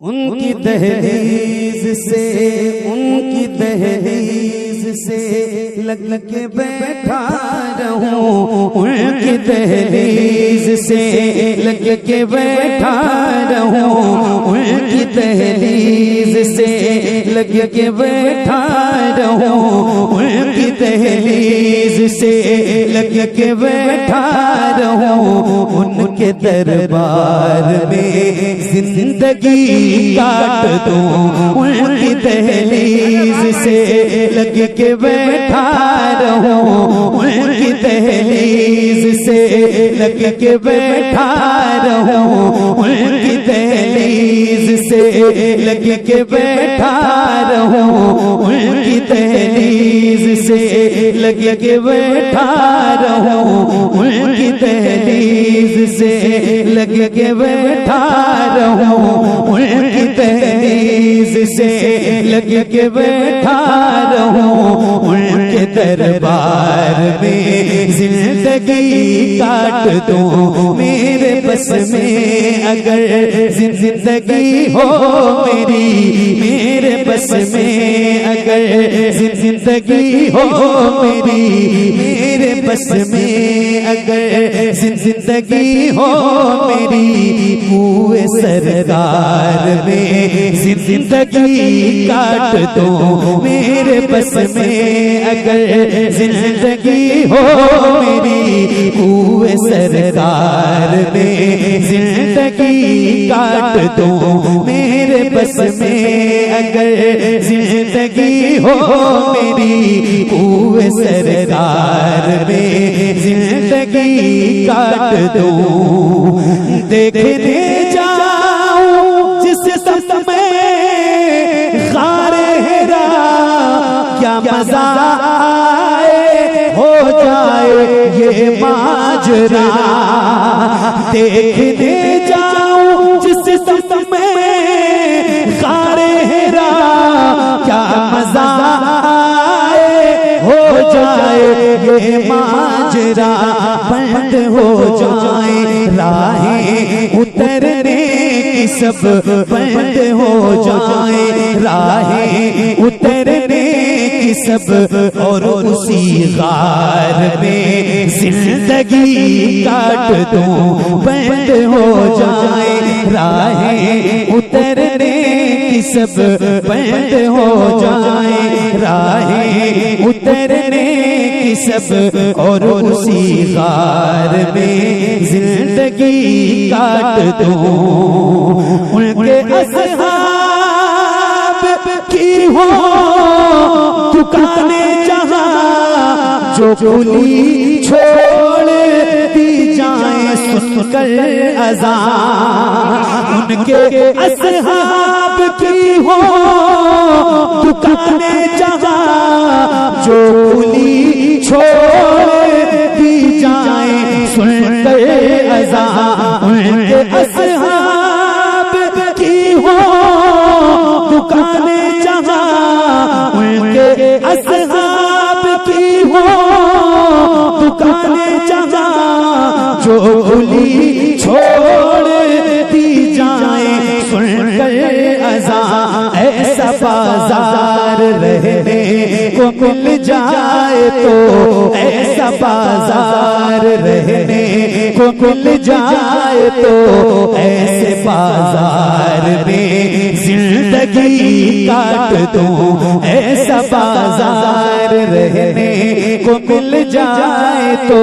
उनकी दहलीज से, उनकी दहलीज से लग के बैठा रहूं, उनकी दहलीज से लग के बैठा रहूं, उनकी दहलीज से लग के बैठा रहूं, उनकी दहलीज से लग के बैठा रहूं, उनके दरबार में जिंदगी काट दूं, उनकी दहलीज से लग के बैठा रहूं, उनकी दहलीज से लग के बैठा रहूं, उनकी दहलीज से लग के बैठा रहूं, उनकी दहलीज से लग के बैठा रहूं, उनकी दहलीज से लग के बैठा रहूं, उनकी दहलीज से लग के बैठा रहूं, उनके दरबार में जिंदगी काट दूं, मेरे बस में अगर जिंदगी हो मेरी, मेरे बस में अगर जिंदगी हो मेरी, मेरे बस में अगर जिंदगी हो मेरी, कुएं सरदार में जिंदगी काट दो, मेरे बस में अगर जिंदगी हो मेरी, कुएं सरदार में जिंदगी काट दो, मेरे बस में अगर जिंदगी हो मेरी, कुएं सरदार में जिंदगी काट दो। देखने जाऊं जिस सत में गारे हेरा, क्या मजा आए हो जाए ये माजरा, देखने जाऊं जिस सत में गारे हेरा, क्या मजा आए हो जाए ये माजरा, बंद हो जाए राहें उतरने की सब, बंद हो जाए राहें उतरने की सब, और उसी गार में जिंदगी काट दूं, बंद हो जाए राहें उतरने की सब, बंद हो जाए राहें उतरने की सब, और उसी गार में जिंदगी काट दूं, उनके असहाब की हो दुकाने जहां, जो खुली छोड़ दी जाए सुनकर अज़ान, उनके असहाब की हो दुकाने जहां, जो खुली छोड़ दी जाए सुनकर अज़ान, उनके असहाब की हो दुकाने जहां, उनके असहाब की हो दुकाने जहां, जो खुली छोड़ दी जाए सुनकर अज़ान, ऐसा बाजार रहने को मिल जाए तो, ऐसा बाजार रहने को मिल जाए तो, ऐसे बाजार में जिंदगी काट दूं, ऐसा बाजार रहने को मिल जाए तो,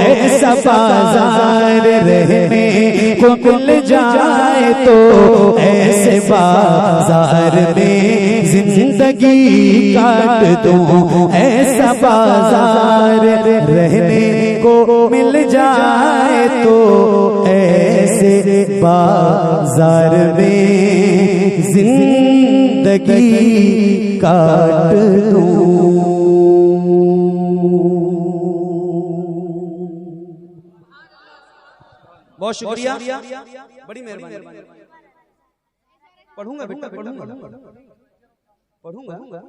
ऐसा बाजार रहने को मिल जाए तो, ऐसे बाजार में जिंदगी काट दूं, ऐसा बाजार रहने को मिल जाए तो, ऐसे बाजार में जिंदगी काट दूं। बहुत शुक्रिया, बड़ी मेहरबानी। पढ़ूंगा बेटा, पढ़ूंगा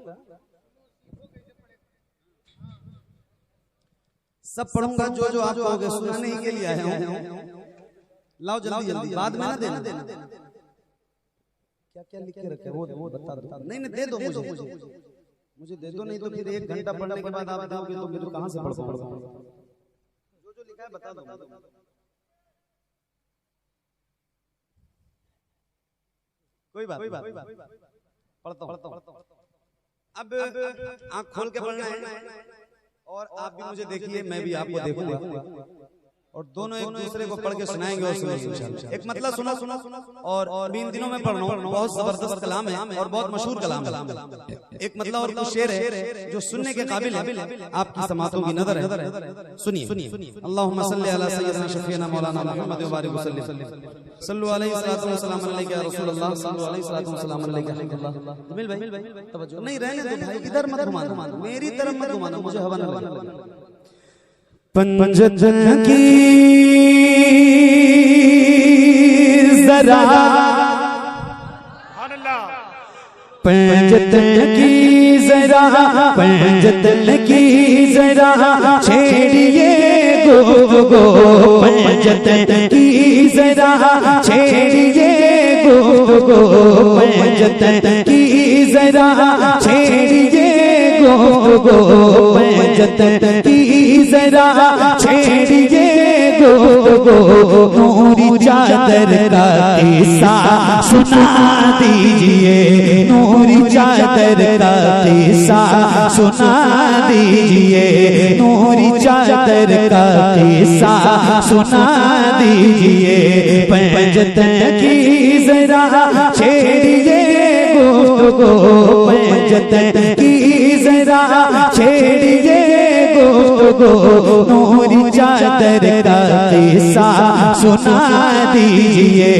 सब पढ़ूंगा, जो जो आप कहोगे सुनाने ही के लिए आया हूं। लाओ जल्दी जल्दी, बाद में ना देना। क्या क्या लिख के रखे वो बता दो। नहीं नहीं दे दो मुझे दे दो, नहीं तो फिर 1 घंटा पढ़ने के बाद आप दोगे तो मुझे कहां से पढ़ पाऊंगा। जो लिखा है बता दो। कोई बात पढ़ता हूं। अब आंख खोल के पढ़ना है और आप भी मुझे देखिए, मैं भी आपको देखूंगा और दोनों एक दूसरे को पढ़ के सुनाएंगे और सुनेंगे। एक मतलब सुना और इन दिनों में पढ़ रहा हूँ, बहुत जबरदस्त कलाम है और बहुत मशहूर कलाम है। एक मतलब और कुछ शेर है जो सुनने के काबिल है, आपकी समातों की नजर है। सुनिए। अल्लाहुम्मा सल्ली अला सय्यदना शफीना मौलाना मुहम्मद व बारिक वसल्लिम सल्लु अलैहि सल्लल्लाहु अलैहि वसल्लम अलैका या रसूलल्लाह सल्लु अलैहि वसल्लम अलैका अल्लाह। जमील भाई तवज्जो नहीं रहने दो भाई, इधर मत घुमाना, मेरी तरफ मत घुमाना, मुझे हवा न लगे। पंजतन की जरा पंजतन की जरा पंजतन की जरा छेड़िए गो पंजतन की जरा छेड़िए गो पंजतन की जरा छेड़िए गो पंजतन की जरा छेड़िए गो नूरी चादर का किस्सा सुना दीजिए, नूरी चादर का किस्सा सुना दीजिए, नूरी चादर का किस्सा सुना दीजिए। पंजतन की जरा छेड़िए गो पंजतन की जरा छेड़िए गो नूरी चादर का किस्सा सुना दीजिए,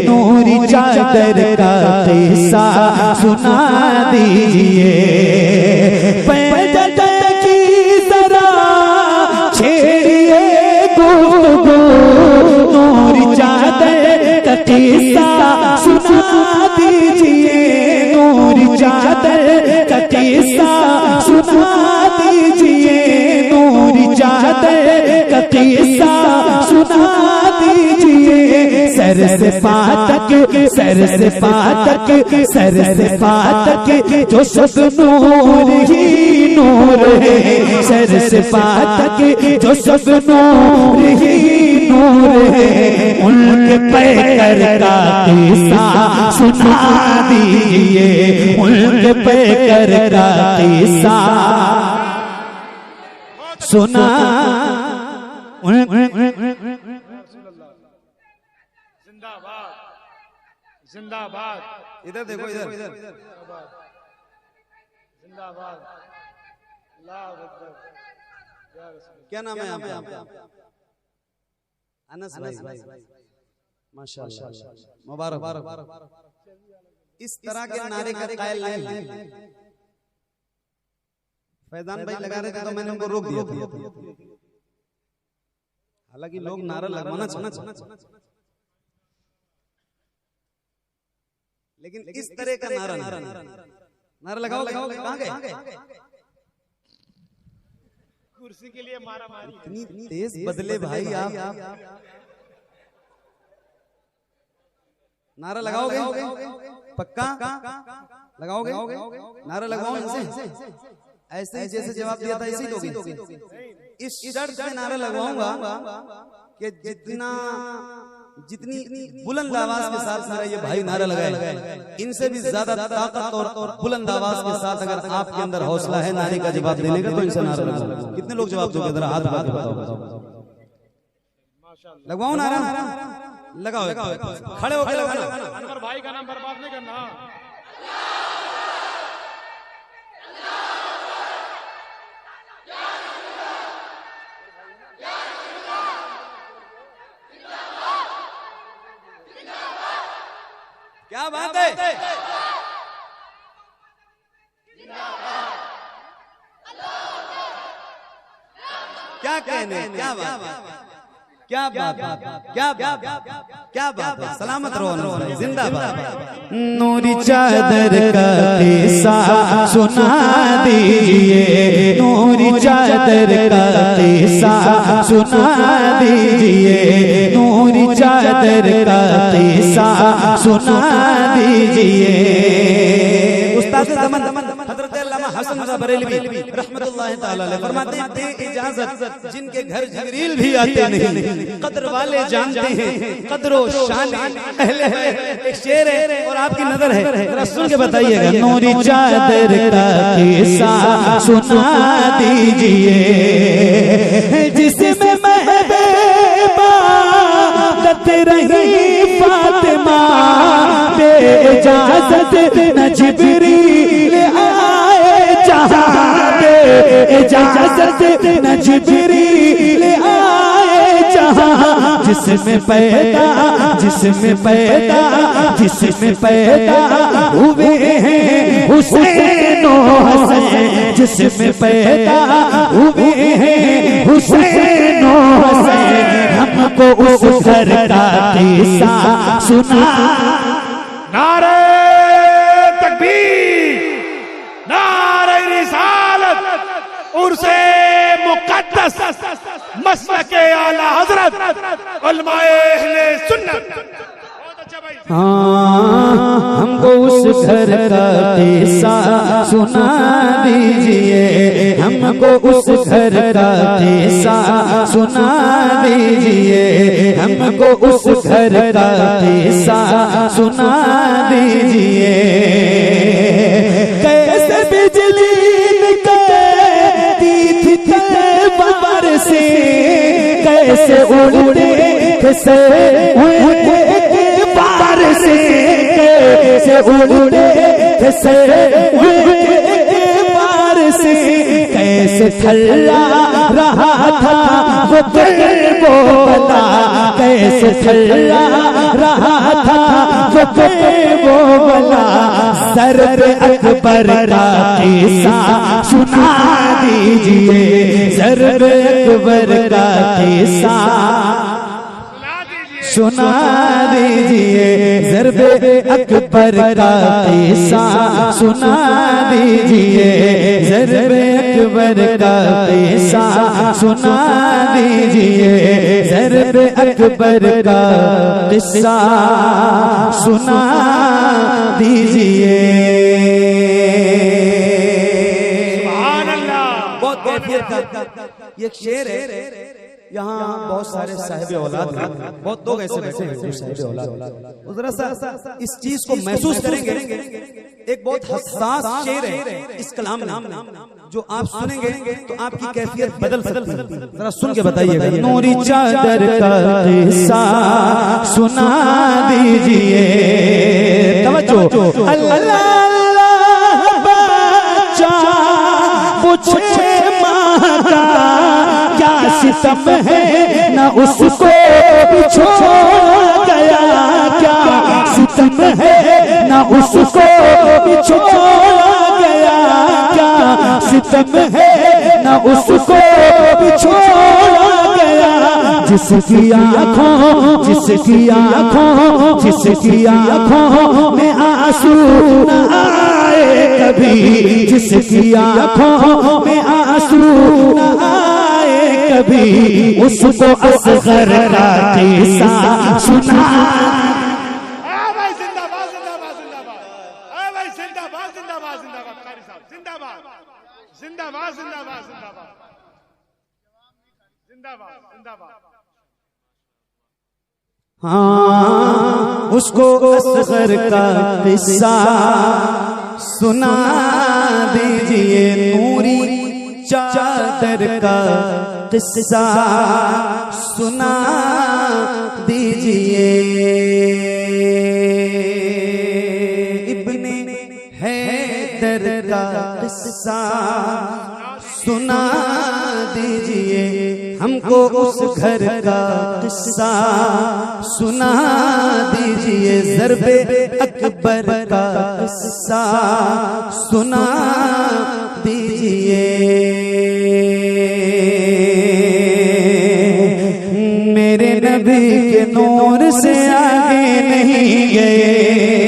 नूरी चादर का किस्सा सुना दीजिए। पंजतन की जरा छेड़िए गो नूरी चादर का किस्सा सुना दीजिए, नूरी चादर का किस्सा सुना दीजिए, नूरी चादर का किस्सा सुना दीजिए। सर से पातक सर से पातक सर से पातक जो सब नूर ही नूर है, सर से पातक जो सब नूर ही नूर है, उनके पैकर का किस्सा सुना दीजिए, उनके पैकर का किस्सा सुना। जिंदाबाद इधर देखो इधर जिंदाबाद। क्या नाम है आपका? अनस भाई माशाल्लाह मुबारक। इस तरह के नारे का कायल नहीं। फैजान भाई लगा रहे थे तो मैंने उनको रोक दिया था, हालांकि लोग नारा लगवाना चाहते, लेकिन इस तरह का नारा लगाओ कहां गए? कुर्सी के लिए मारा मारी इतनी तेज बदले भाई आप। नारा लगाओगे? पक्का लगाओगे? नारा लगाओ इनसे, ऐसे ही जैसे जवाब दिया था ऐसे ही दोगे। इस शर्त पे नारा लगवाऊंगा कि जितनी बुलंद आवाज के साथ मेरा ये भाई नारा लगाए, इनसे भी ज्यादा ताकत और बुलंद आवाज के साथ अगर आपके अंदर हौसला है नारे का जवाब देने का तो इनसे नारा लगाओ। कितने लोग जवाब दोगे? जरा हाथ बताओ। लगवाओ नारा, लगाओ, खड़े होकर लगाना। अनवर भाई का नाम बर्बाद नहीं करना। क्या बात है? क्या कहने, क्या बात, क्या बात, क्या बात, क्या बात है। सलामत रहो, जिंदाबाद। नूरी चादर का किस्सा सुना दीजिए, नूरी चादर का किस्सा सुना दीजिए, नूरी चादर का किस्सा सुना दीजिए। उस्ताद ज़मान हज़रत अल्लामा हसन रज़ा बरेलवी रहमतुल्लाहि तआला अलैह फरमाते हैं, दे इजाजत जिनके घर जिब्रील भी आते नहीं, कद्र वाले जानते हैं कद्र व शान अहले है। एक शेर है और आपकी नजर है, जरा सुन के बताइएगा। नूरी चादर का किस्सा सुना दीजिए, जिसमें महबूबत रही फातिमा, बे इजाजत न जिब्रील आए जहां, बे इजाजत न जिब्रील आए जहां। जिसमें पैदा हुए हैं हुसैन व हसन, जिसमें पैदा हुए हैं हुसैन व हसन। हमको उस घर का किस्सा सुना। नारे तकबीर, नारे रिसालत, उर्से मुक़द्दस, मसलके आला हज़रत, उलमाए अहले सुन्नत। हमको उस घर का किस्सा सुना दीजिए, हमको उस घर का किस्सा सुना दीजिए, हमको उस घर का किस्सा सुना दीजिए। कैसे बिजली निकलती थी तलवार से, कैसे उड़ते से बार से, कैसे उड़ते से बार से, कैसे थल्ला रहा था वो बला, कैसे थल्ला रहा था वो बला। सर पे अकबर का किस्सा सुना दीजिए, सर पे अकबर का किस्सा सुना दीजिए, ज़रबे अकबर का किस्सा सुना दीजिए, ज़रबे अकबर का किस्सा सुना दीजिए, ज़रबे अकबर का किस्सा सुना दीजिए। सुभान अल्लाह। बहुत कैफियत का ये एक शेर है। यहाँ बहुत सारे साहिब औलाद हैं, बहुत लोग ऐसे बैठे हैं जो साहिब औलाद, जरा सा इस चीज को महसूस करेंगे। एक बहुत हसास शेर है इस कलाम में, जो आप सुनेंगे तो आपकी कैफियत बदल सकती है। जरा सुन के बताइएगा। नूरी चादर का किस्सा सुना दीजिए, तवज्जो। अल्लाह बच्चा पूछे माँ का क्या सितम है, न उसको छोड़ गया, क्या सितम है न उसको छोड़ गया, क्या सितम है न उसको छोड़ गया। जिसकी आँखों में आंसू न आए कभी, जिसकी आँखों में आंसू न आए कभी, उसको असगर का किस्सा सुना। भाई जिंदाबाद जिंदाबाद जिंदाबाद, भाई जिंदाबाद जिंदाबाद जिंदाबाद, कारी साहब जिंदाबाद जिंदाबाद जिंदाबाद जिंदाबाद जिंदाबाद जिंदाबाद। हाँ, उसको असगर का किस्सा सुना दीजिए, नूरी चादर का किस्सा सुना दीजिए। इब्ने हैदर का किस्सा सुना दीजिए, हमको उस घर का किस्सा सुना दीजिए। ज़रबे अकबर का किस्सा सुना दीजिए। मेरे नबी के नूर से आगे नहीं गए,